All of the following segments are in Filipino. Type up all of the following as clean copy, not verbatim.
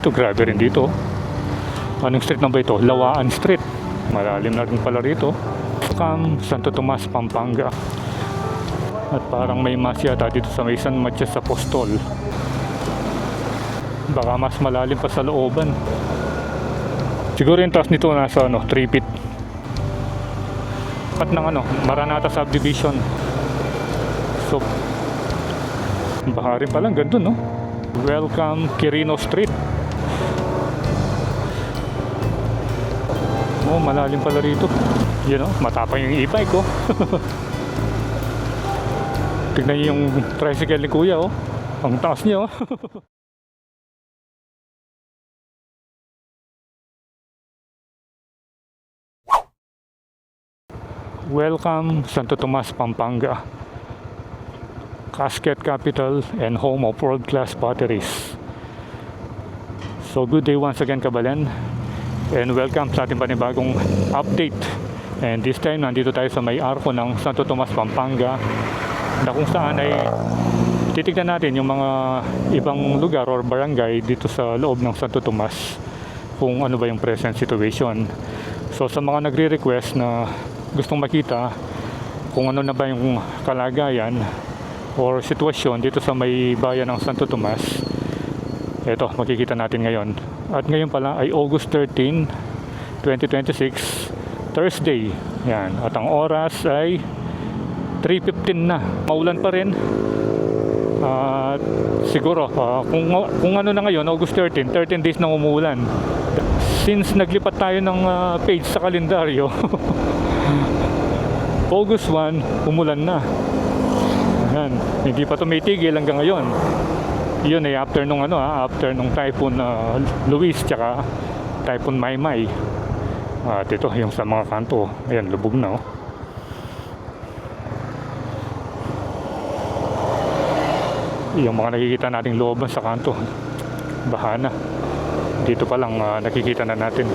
Ito, grabe rin dito. Anong street na ba ito? Lawaan Street. Malalim na rin pala rito. Santo Tomas, Pampanga. At parang may mas yata dito sa may San Matias Apostol. Baka mas malalim pa sa looban. Siguro yung taas nito nasa 3 feet. At ng Maranata Subdivision. So, baka rin palang gandun, no? Welcome Quirino Street. Oh, malalim pala rito. Matapang yung e-bike, oh. Tignan niyo yung tricycle ni Kuya, oh. Ang taas niya, oh. Welcome Santo Tomas, Pampanga. Casket capital and home of world-class batteries. So good day once again, Kabalen. And welcome sa ating panibagong update. And this time, nandito tayo sa may arko ng Santo Tomas, Pampanga, na kung saan ay titignan natin yung mga ibang lugar or barangay dito sa loob ng Santo Tomas, kung ano ba yung present situation. So sa mga nagre-request na gustong makita kung ano na ba yung kalagayan or sitwasyon dito sa may bayan ng Santo Tomas, eto, makikita natin ngayon. At ngayon pala ay August 13, 2026, Thursday. Yan. At ang oras ay 3:15 na. Maulan pa rin. Siguro, kung ano na ngayon, August 13 days nang umuulan. Since naglipat tayo ng page sa kalendaryo, August 1, umulan na. Yan. Hindi pa tumitigil hanggang ngayon. Yun ay after nung Typhoon Luis tsaka Typhoon Maymay. At ito yung sa mga kanto, ayan, lubog na, oh. Yung mga nakikita nating looban sa kanto, baha na. Dito pa lang nakikita na natin.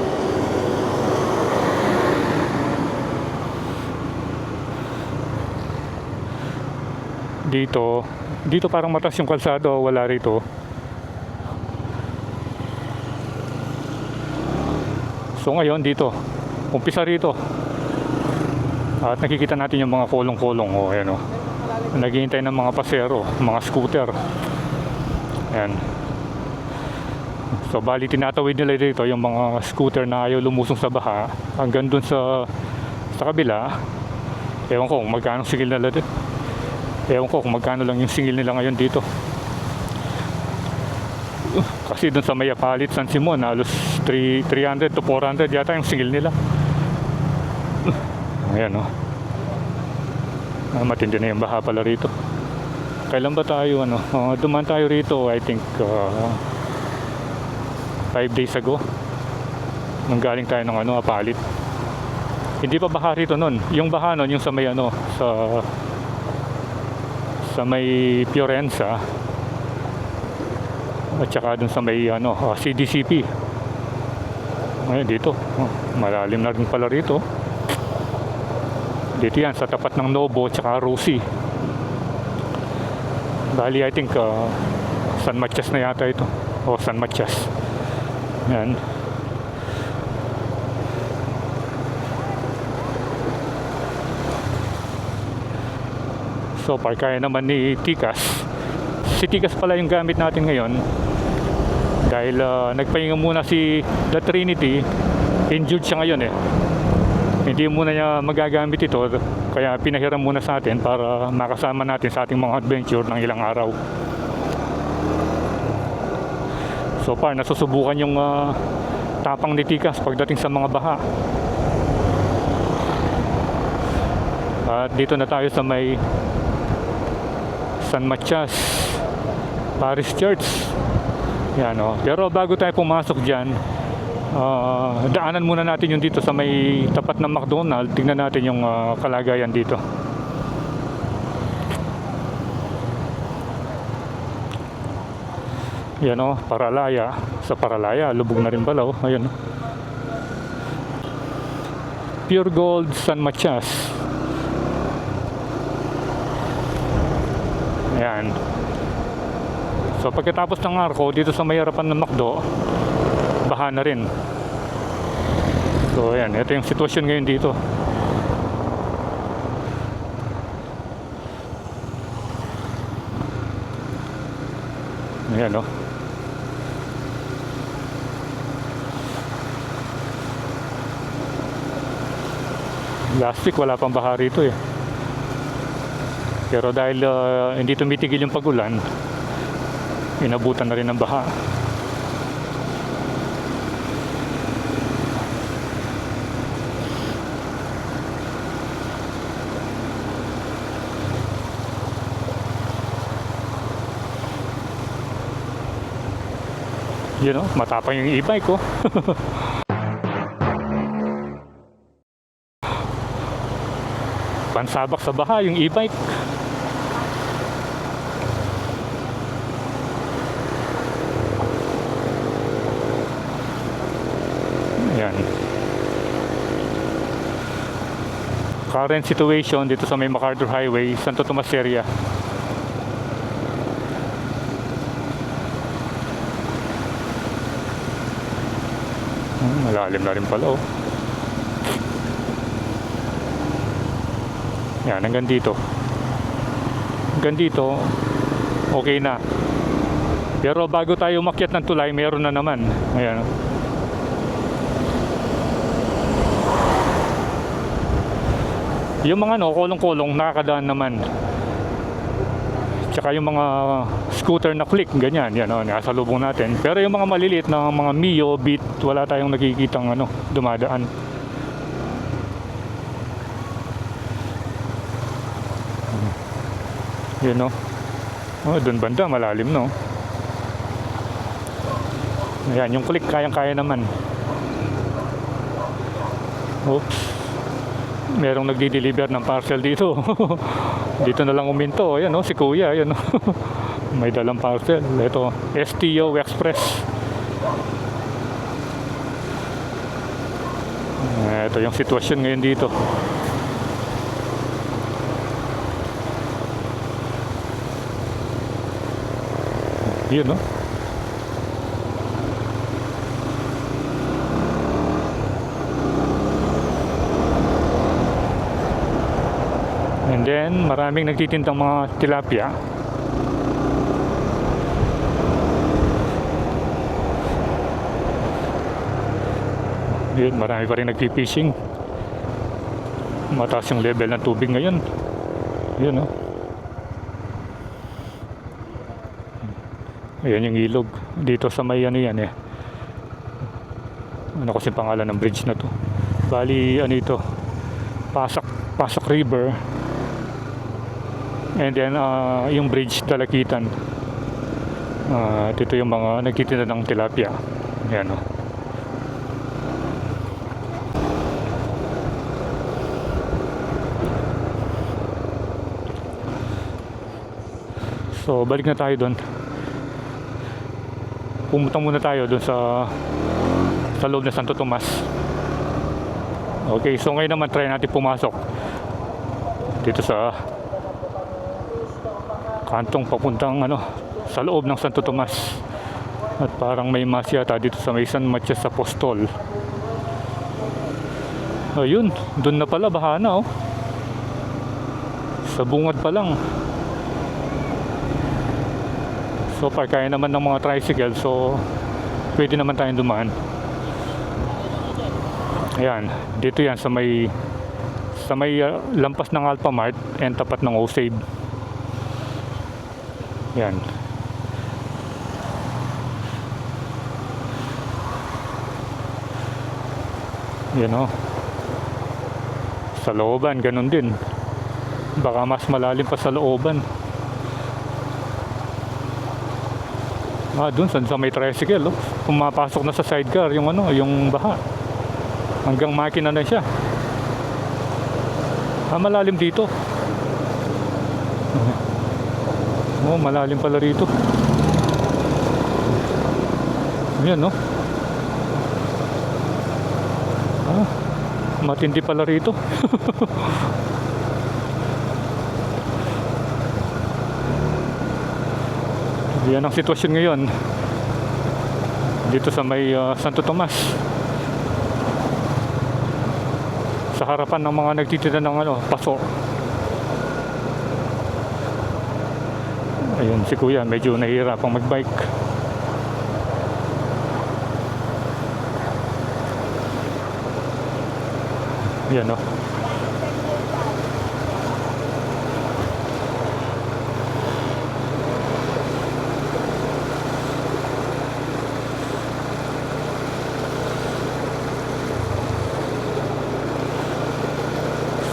Dito parang mataas yung kalsado, wala rito. So ngayon dito, umpisa rito. At nakikita natin yung mga kolong-kolong, oh, ayan, oh. Naghihintay ng mga pasero, mga scooter. Ayan. So bali tinatawid nila dito yung mga scooter na ayaw lumusong sa baha hanggang dun sa kabila. Ewan ko kung magkano sigil nila dito. Ewan ko kung magkano lang yung singil nila ngayon dito. Kasi dun sa Mayapalit, San Simon, halos 300 to 400 yata yung singil nila. Ayan, oh. Matindi na yung baha pala rito. Kailan ba tayo, dumaan tayo rito, I think 5 days ago. Nung galing tayo ng Apalit. Hindi pa baha rito nun. Yung baha nun, yung sa may sa may Fiorenza at saka dun sa may CDCP. Ngayon dito, malalim na rin pala rito. Dito yan sa tapat ng Novo at saka Rosie. Bali I think San Matias na yata ito, o San Matias. Yan. So far kaya naman ni Tikas. Si Tikas pala yung gamit natin ngayon. Dahil nagpahinga muna si The Trinity. Injured siya ngayon, eh. Hindi muna niya magagamit ito. Kaya pinahiram muna sa atin para makasama natin sa ating mga adventure ng ilang araw. So far nasusubukan yung tapang ni Tikas pagdating sa mga baha. At dito na tayo sa may San Matias Parish Church. Yan, oh. Pero bago tayo pumasok dyan, daanan muna natin yung dito sa may tapat ng McDonald's. Tingnan natin yung kalagayan dito. Yan, oh, Paralaya. Sa Paralaya, lubog na rin pala, oh. Ayan, oh. Pure Gold San Matias. Ayan. So pagkatapos ng arko, dito sa may harapan ng McDo, baha na rin. So ayan, ito yung sitwasyon ngayon dito. Ayan, oh. Last week wala pang baha rito eh. Pero dahil hindi tumitigil yung pag-ulan, inabutan na rin ng baha. You know, matapang yung e-bike ko. Pansabak sa baha yung e-bike. Ayan. Current situation dito sa may MacArthur Highway, Santo Tomas area. Malalim na rin pala, oh. Yan, hanggang dito. Hanggang dito, okay na. Pero bago tayo umakyat ng tulay, meron na naman. Ayan. Yung mga kulong-kulong, nakakadaan naman. Tsaka yung mga scooter na click, ganyan, yan, nasa lubong natin. Pero yung mga maliliit na mga Mio, Beat, wala tayong nakikitang dumadaan. Yun, no? Oh, dun banda, malalim, no? Ayan, yung click, kayang-kaya naman. Oops. Merong nagdi-deliver ng parcel dito. Dito na lang uminto. Ayan, no? Si Kuya, ayan, no? May dalang parcel. Ito, STO Express. Ito yung sitwasyon ngayon dito. Yun, no? And then, maraming nagtitindang mga tilapia. Yun, marami pa rin nagpipishing. Mataas yung level ng tubig ngayon. Yun, no? Ayan yung ilog. Dito sa may yan eh. Ano kasi pangalan ng bridge na to? Bali, ito? Pasok River. And then, yung bridge Dalakitan. Dito yung mga nagtitinda ng tilapia. Ayan, no? So, balik na tayo doon. Pumunta muna tayo doon sa loob ng Santo Tomas. Okay, so ngayon naman try natin pumasok dito sa kantong papuntang sa loob ng Santo Tomas. At parang may mas yata dito sa may San Matias Apostol. Ayun, doon na pala, baha na, oh. Sa bungad pa lang. So far, kaya naman ng mga tricycle, so pwede naman tayong dumaan. Ayan, dito yan sa may lampas ng Alphamart and tapat ng O-Save. Yan. Yan, oh. Sa looban, ganun din. Baka mas malalim pa sa looban. Dun sa may tricycle, oh. Pumapasok na sa sidecar yung yung baha. Hanggang makina na siya. Malalim dito. Oh, malalim pala rito. Ayan, no? Matindi pala rito. Yan ang sitwasyon ngayon dito sa may Santo Tomas, sa harapan ng mga nagtitinda ng paso. Ayun si kuya, medyo nahihirapang magbike. Yan o.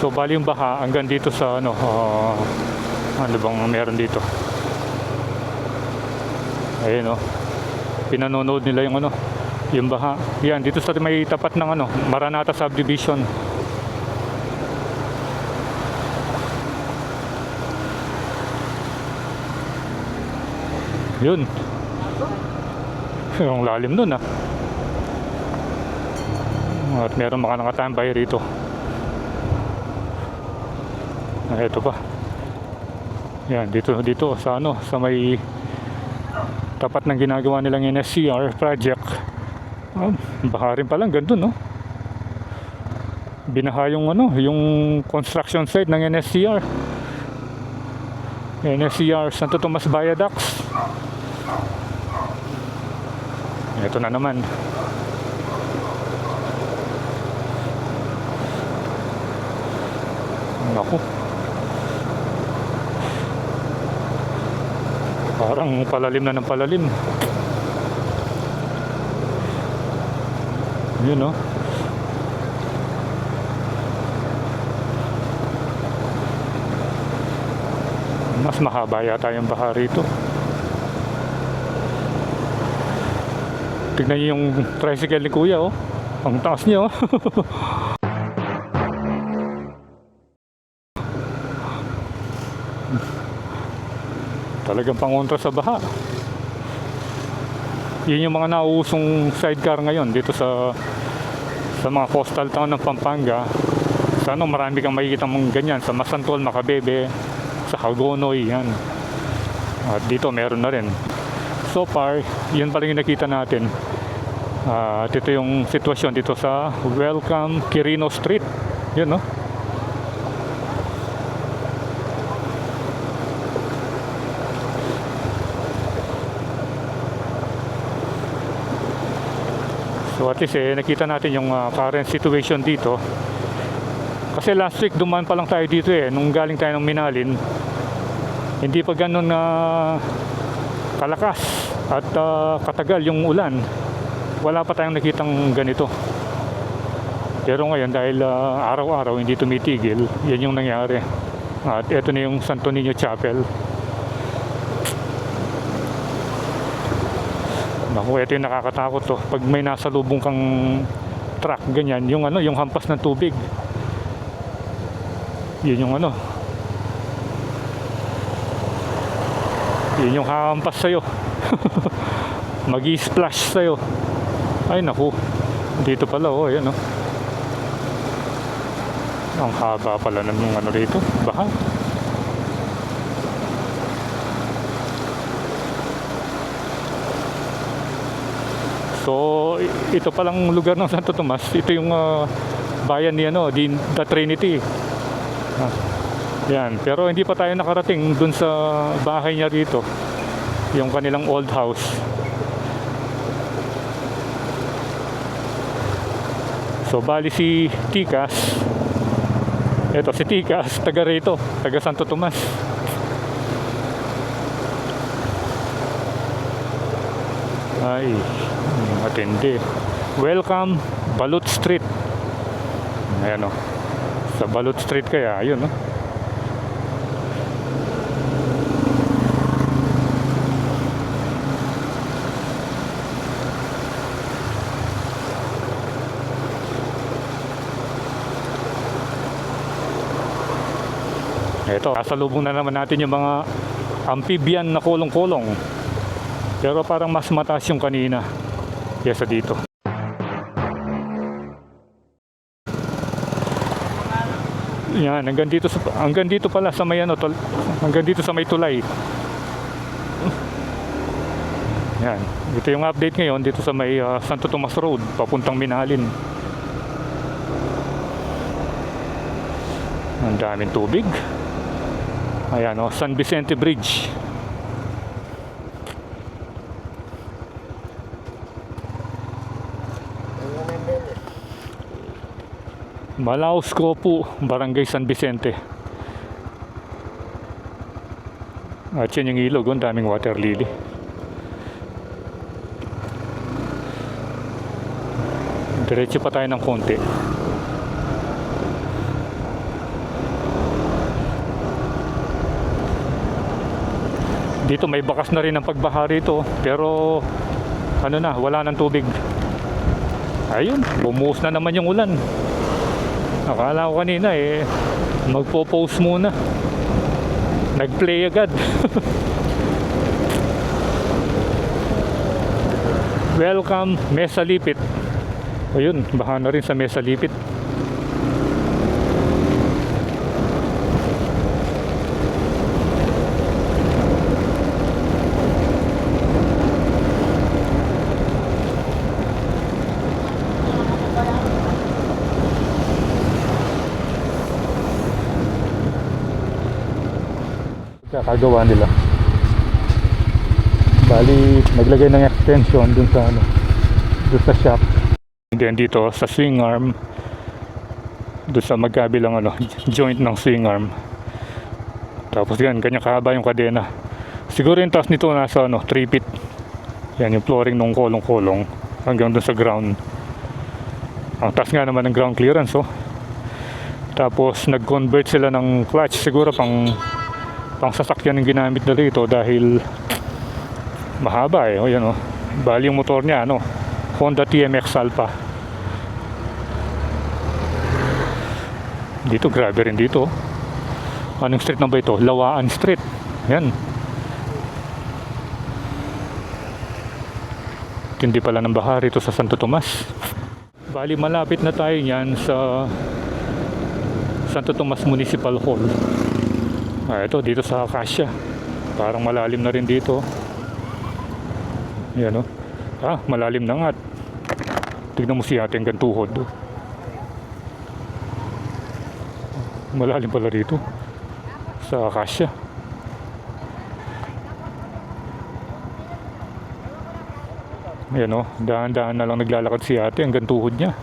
So bali yung baha hanggang dito sa ano bang meron dito. Ayun o. Pinanonood nila yung yung baha. Yan, dito sa may tapat ng Maranata Subdivision. Yun. Yung lalim nun At meron mga nakatambay rito. Ito pa. Yan, dito sa sa may tapat ng ginagawa nilang NSCR project. Baha rin palang gandun binaha yung yung construction site ng NSCR Santo Tomas Viaducts. Ito na naman. Naku, parang palalim na ng palalim. Yun mas mahaba yata yung baha rito. Tignan niyo yung tricycle ni kuya ang taas niya Talagang pangontra sa baha. Yun yung mga nauusong sidecar ngayon dito sa mga coastal town ng Pampanga. Sa marami kang makikita mong ganyan sa Masantol, Macabebe, sa Hagonoy, yan. At dito meron na rin. So far, yun pa rin yung nakita natin. At ito yung sitwasyon dito sa Welcome Quirino Street. Yun So at least nakita natin yung current situation dito. Kasi last week dumaan pa lang tayo dito nung galing tayo ng Minalin. Hindi pa ganun kalakas at katagal yung ulan. Wala pa tayong nakitang ganito. Pero ngayon dahil araw-araw hindi tumitigil, yan yung nangyari. At ito na yung Santo Niño Chapel. Naku, ito yung nakakatakot pag may nasa lubong kang truck ganyan, yung yung hampas ng tubig. Yun yung yun yung hahampas sa'yo. Mag-i-splash sa'yo. Ay naku, dito pala yan ang haba pala ng rito, baha. So ito palang lugar ng Santo Tomas. Ito yung bayan ni the Trinity. Yan, pero hindi pa tayo nakarating dun sa bahay niya rito, yung kanilang old house. So bali si Tikas, eto si Tikas, taga rito, taga Santo Tomas. Ay, matindi. Welcome Balut Street. Ayan sa Balut Street kaya, ayun Ito, kasalubong na naman natin yung mga amphibian na kulong-kulong. Pero parang mas mataas yung kanina kaysa dito. Yan, hanggang dito pala sa may hanggang dito sa may tulay. Yan. Ito yung update ngayon dito sa may Santo Tomas Road papuntang Minalin. Ang daming tubig. Ayan o, San Vicente Bridge. Malaos Copu, Barangay San Vicente. At yan yung ilog, ang daming water lily. Diretso pa tayo ng konti. Dito may bakas na rin ang pagbaha rito, pero ano na, wala nang tubig. Ayun, bumuhos na naman yung ulan. Akala ko kanina magpo-post muna. Nag-play agad. Welcome Mesa Lipit. Ayun, baha na rin sa Mesa Lipit. Kakagawa nila. Bali, naglagay ng extension dun sa dun sa shop. And then dito sa swing arm, dun sa magkabilang joint ng swing arm. Tapos yan, ganyan kahaba yung kadena. Siguro yung taas nito nasa 3 feet. Yan yung flooring ng kolong-kolong hanggang dun sa ground. Ang taas nga naman ng ground clearance, oh. Tapos nag-convert sila ng clutch, siguro pang sasakyan yung ginamit na rito dahil mahaba o yan bali yung motor niya Honda TMX Alpha. Dito grabe rin dito. Anong street na ba ito? Lawaan Street. Yan, tindi pala ng baha rito sa Santo Tomas. Bali malapit na tayo yan sa Santo Tomas Municipal Hall. Ito dito sa Acacia. Parang malalim na rin dito. Yan malalim na nga. Tignan mo si ate hanggang tuhod. Malalim pala dito sa Acacia. Yan dahan-dahan na lang naglalakad si ate hanggang tuhod niya.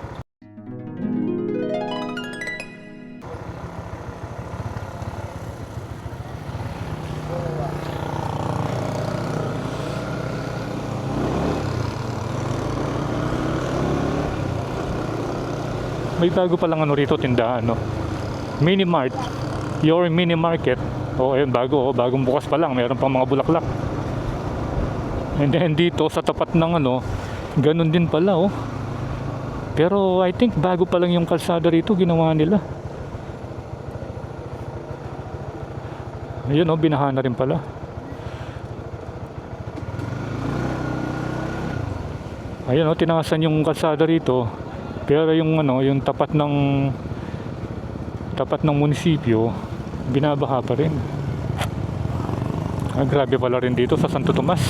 May bago palang rito tindahan Mini Mart. Your Mini Market. Ayun, bagong bukas pa lang, meron pang mga bulaklak. And then dito sa tapat ng ganun din pala Pero I think bago pa lang yung kalsada rito ginawa nila. Ayun binaha na rin pala. Ayun tinasan yung kalsada rito. Pero yung yung tapat ng munisipyo binabaha pa rin. Grabe pala rin dito sa Santo Tomas.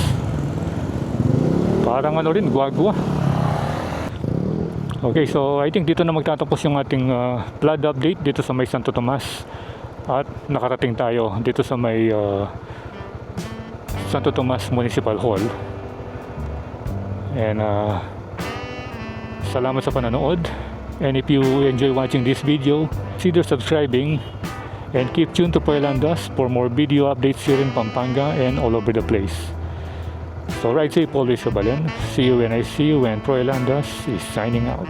Parang rin guagua. Okay, so I think dito na magtatapos yung ating flood update dito sa may Santo Tomas. At nakarating tayo dito sa may Santo Tomas Municipal Hall. And salamat sa panonood. And if you enjoy watching this video, consider subscribing and keep tuned to Proylandas for more video updates here in Pampanga and all over the place. So ride safe always, Kabalen. See you when I see you, and Proylandas is signing out.